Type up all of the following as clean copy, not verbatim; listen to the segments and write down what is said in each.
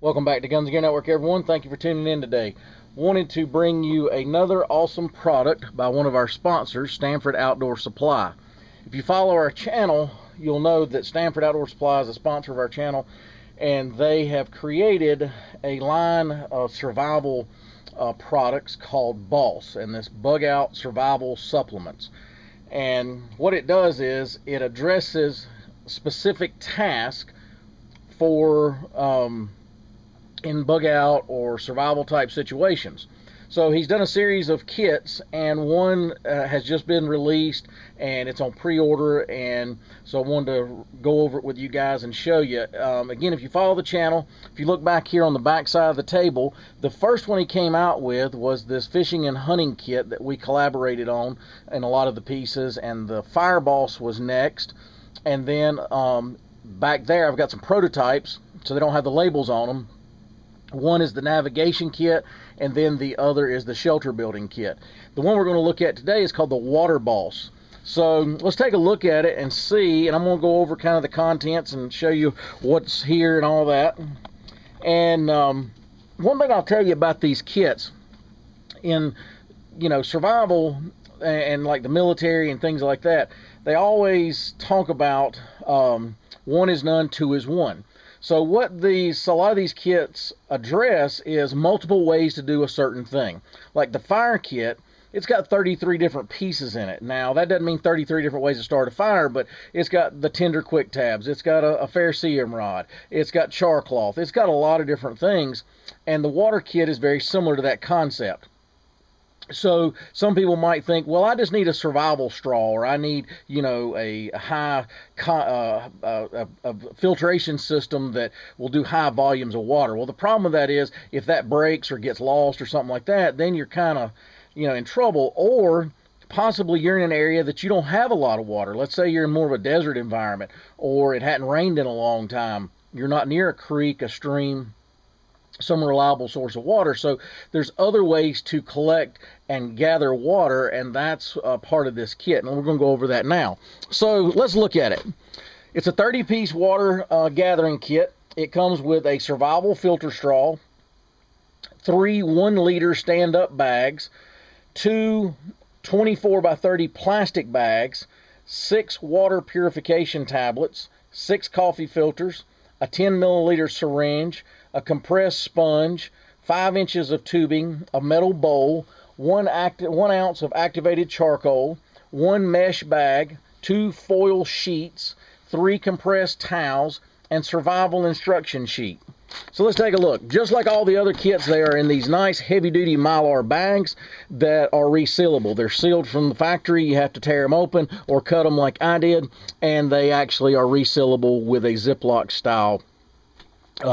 Welcome back to Guns and Gear Network, everyone. Thank you for tuning in today. Wanted to bring you another awesome product by one of our sponsors, Stanford Outdoor Supply. If you follow our channel, you'll know that Stanford Outdoor Supply is a sponsor of our channel, and they have created a line of survival products called B.O.S.S, and this bug out survival supplements. And what it does is it addresses specific tasks for in bug out or survival type situations. So he's done a series of kits, and one has just been released and it's on pre-order, and so I wanted to go over it with you guys and show you. Again, if you follow the channel, if you look back here on the back side of the table, the first one he came out with was this fishing and hunting kit that we collaborated on in a lot of the pieces, and the Fire B.O.S. was next. And then back there I've got some prototypes, so they don't have the labels on them. One is the navigation kit, and then the other is the shelter building kit. The one we're going to look at today is called the Water B.O.S. So let's take a look at it and see, and I'm going to go over kind of the contents and show you what's here and all that. And one thing I'll tell you about these kits, in survival and like the military and things like that, they always talk about one is none, two is one. So what a lot of these kits address is multiple ways to do a certain thing. Like the fire kit, it's got 33 different pieces in it. Now, that doesn't mean 33 different ways to start a fire, but it's got the tinder quick tabs, it's got a ferrocerium rod, it's got char cloth, it's got a lot of different things, and the water kit is very similar to that concept. So some people might think, well, I just need a survival straw, or I need, a high filtration system that will do high volumes of water. Well, the problem with that is if that breaks or gets lost or something like that, then you're kind of, in trouble. Or possibly you're in an area that you don't have a lot of water. Let's say you're in more of a desert environment, or it hadn't rained in a long time. You're not near a creek, a stream, some reliable source of water. So there's other ways to collect and gather water, and that's part of this kit, and we're going to go over that now. So let's look at it. It's a 30-piece water gathering kit. It comes with a survival filter straw, 3 1-liter stand-up bags, 2 24 by 30 plastic bags, 6 water purification tablets, 6 coffee filters, a 10-milliliter syringe, a compressed sponge, 5 inches of tubing, a metal bowl, 1 ounce of activated charcoal, 1 mesh bag, 2 foil sheets, 3 compressed towels, and survival instruction sheet. So let's take a look. Just like all the other kits, they are in these nice heavy-duty Mylar bags that are resealable. They're sealed from the factory. You have to tear them open or cut them like I did, and they actually are resealable with a Ziploc style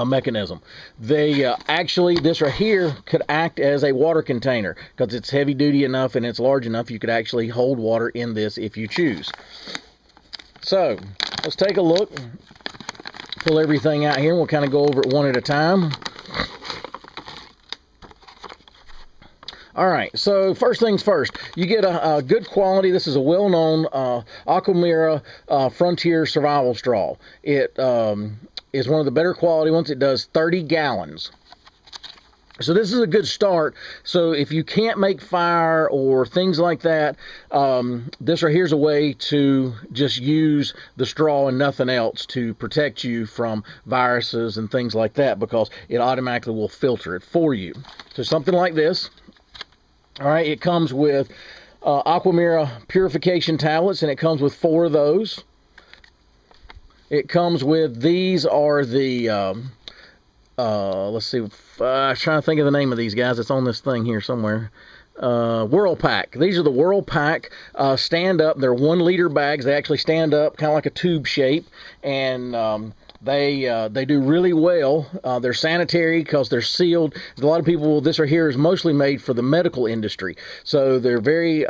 mechanism. They actually, this right here could act as a water container because it's heavy duty enough and it's large enough you could actually hold water in this if you choose. So let's take a look, pull everything out here, and we'll kind of go over it one at a time. Alright, so first things first, you get a good quality. This is a well-known Aquamira Frontier Survival Straw. It is one of the better quality ones. It does 30 gallons. So this is a good start. So if you can't make fire or things like that, this right here's a way to just use the straw and nothing else to protect you from viruses and things like that, because it automatically will filter it for you. So something like this. All right, it comes with Aquamira purification tablets, and it comes with 4 of those. It comes with, these are the, let's see, I'm trying to think of the name of these guys. It's on this thing here somewhere. Whirl Pack. These are the Whirl Pack stand up. They're 1-liter bags. They actually stand up kind of like a tube shape, and they do really well. They're sanitary because they're sealed. A lot of people, this right here is mostly made for the medical industry, so they're very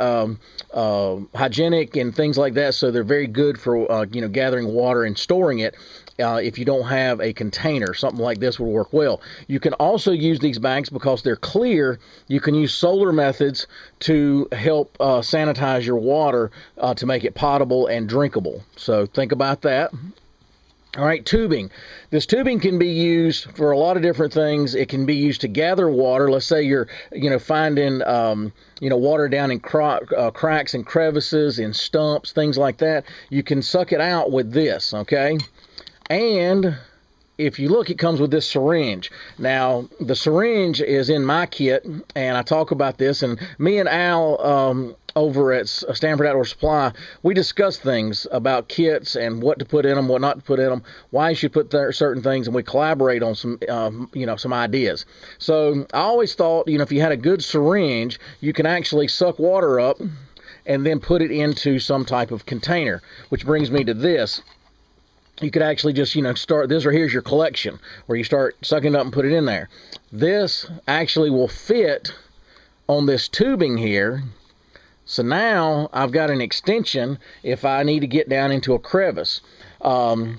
hygienic and things like that. So they're very good for gathering water and storing it. If you don't have a container, something like this would work well. You can also use these bags because they're clear. You can use solar methods to help sanitize your water to make it potable and drinkable. So think about that. All right, tubing. This tubing can be used for a lot of different things. It can be used to gather water. Let's say you're, finding, water down in cracks and crevices, in stumps, things like that. You can suck it out with this, okay? And if you look, it comes with this syringe. Now, the syringe is in my kit, and I talk about this, and me and Al over at Stanford Outdoor Supply, we discuss things about kits and what to put in them, what not to put in them, why you should put certain things, and we collaborate on some, some ideas. So I always thought, if you had a good syringe, you can actually suck water up and then put it into some type of container, which brings me to this. You could actually just, start this, or here's your collection, where you start sucking it up and put it in there. This actually will fit on this tubing here. So now I've got an extension if I need to get down into a crevice.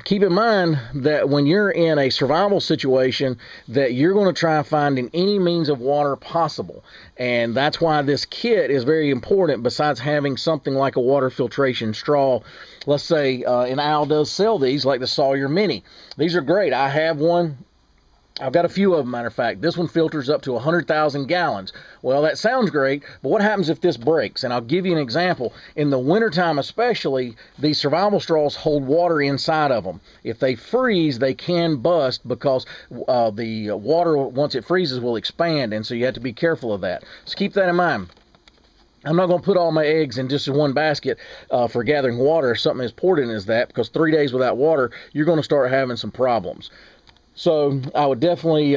Keep in mind that when you're in a survival situation, that you're going to try finding any means of water possible. And that's why this kit is very important, besides having something like a water filtration straw. Let's say, and Al does sell these, like the Sawyer Mini. These are great. I have one. I've got a few of them, matter of fact. This one filters up to 100,000 gallons. Well, that sounds great, but what happens if this breaks? And I'll give you an example. In the wintertime especially, these survival straws hold water inside of them. If they freeze, they can bust, because the water, once it freezes, will expand, and so you have to be careful of that. So keep that in mind. I'm not going to put all my eggs in just one basket for gathering water, something as important as that, because 3 days without water, you're going to start having some problems. So I would definitely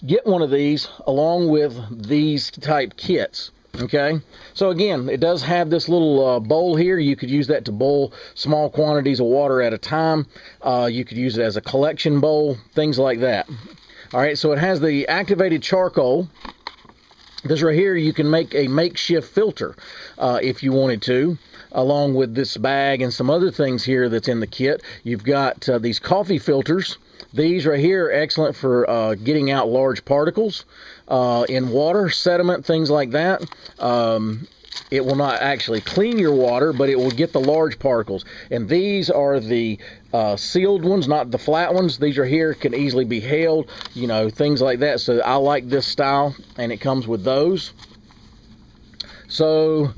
get one of these along with these type kits. Okay, so again, it does have this little bowl here. You could use that to boil small quantities of water at a time. You could use it as a collection bowl, things like that. All right, so it has the activated charcoal. This right here, you can make a makeshift filter if you wanted to, along with this bag and some other things here that's in the kit. You've got these coffee filters. These right here are excellent for getting out large particles in water, sediment, things like that. It will not actually clean your water, but it will get the large particles. And these are the sealed ones, not the flat ones. These are here, can easily be held, things like that. So I like this style, and it comes with those. So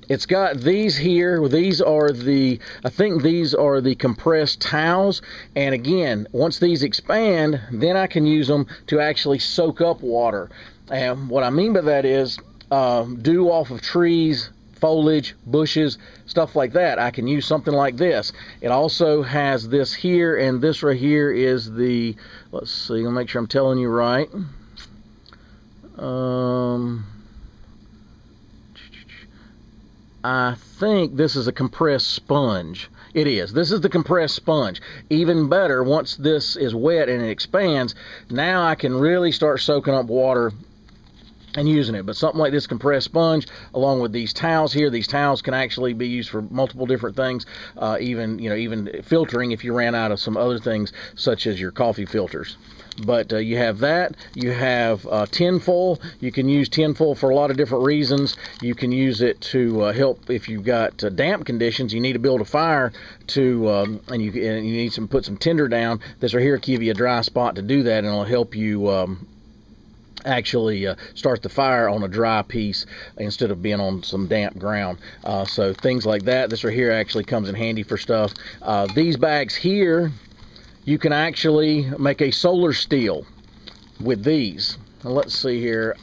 it's got these here. These are I think these are the compressed towels. And again, once these expand, then I can use them to actually soak up water. And what I mean by that is dew off of trees, foliage, bushes, stuff like that. I can use something like this. It also has this here, and this right here is the, let's see, I'll make sure I'm telling you right. I think this is a compressed sponge. It is. This is the compressed sponge. Even better, once this is wet and it expands, now I can really start soaking up water and using it. But something like this compressed sponge, along with these towels here, these towels can actually be used for multiple different things, even filtering if you ran out of some other things, such as your coffee filters. But you have that. You have tinfoil. You can use tinfoil for a lot of different reasons. You can use it to help if you've got damp conditions. You need to build a fire to, and you need to put some tinder down. This right here give you a dry spot to do that, and it'll help you actually start the fire on a dry piece instead of being on some damp ground. So things like that. This right here actually comes in handy for stuff. These bags here, you can actually make a solar steel with these. Now, let's see here.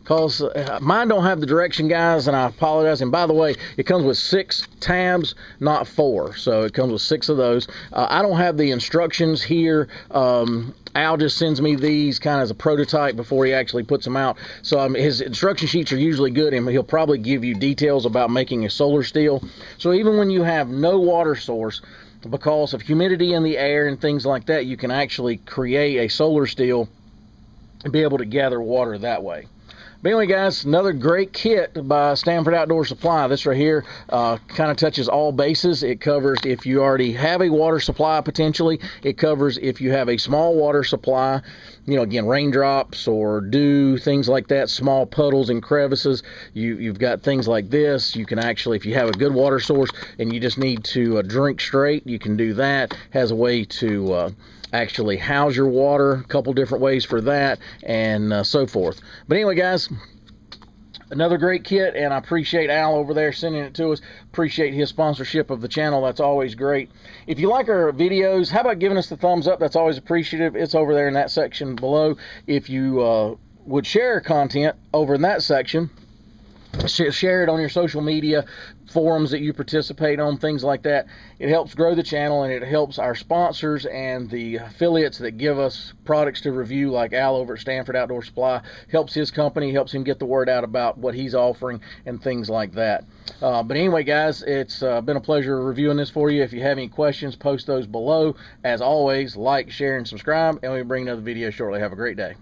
Because mine don't have the direction, guys, and I apologize. And by the way, it comes with 6 tabs, not 4. So it comes with 6 of those. I don't have the instructions here. Al just sends me these kind of as a prototype before he actually puts them out. So his instruction sheets are usually good, and he'll probably give you details about making a solar steel. So even when you have no water source, because of humidity in the air and things like that, you can actually create a solar steel and be able to gather water that way. But anyway, guys, another great kit by Stanford Outdoor Supply. This right here kind of touches all bases. It covers if you already have a water supply potentially. It covers if you have a small water supply, you know, again, raindrops or dew, things like that, small puddles and crevices. You've got things like this. You can actually, if you have a good water source and you just need to drink straight, you can do that. Has a way to actually house your water, a couple different ways for that, and so forth. But anyway, guys, another great kit, and I appreciate Al over there sending it to us. Appreciate his sponsorship of the channel. That's always great. If you like our videos, how about giving us the thumbs up? That's always appreciative. It's over there in that section below. If you would share content over in that section, share it on your social media forums that you participate on, things like that. It helps grow the channel, and it helps our sponsors and the affiliates that give us products to review, like Al over at Stanford Outdoor Supply. Helps his company, helps him get the word out about what he's offering and things like that. But anyway, guys, it's been a pleasure reviewing this for you. If you have any questions, post those below. As always, like, share, and subscribe, and we'll bring another video shortly. Have a great day.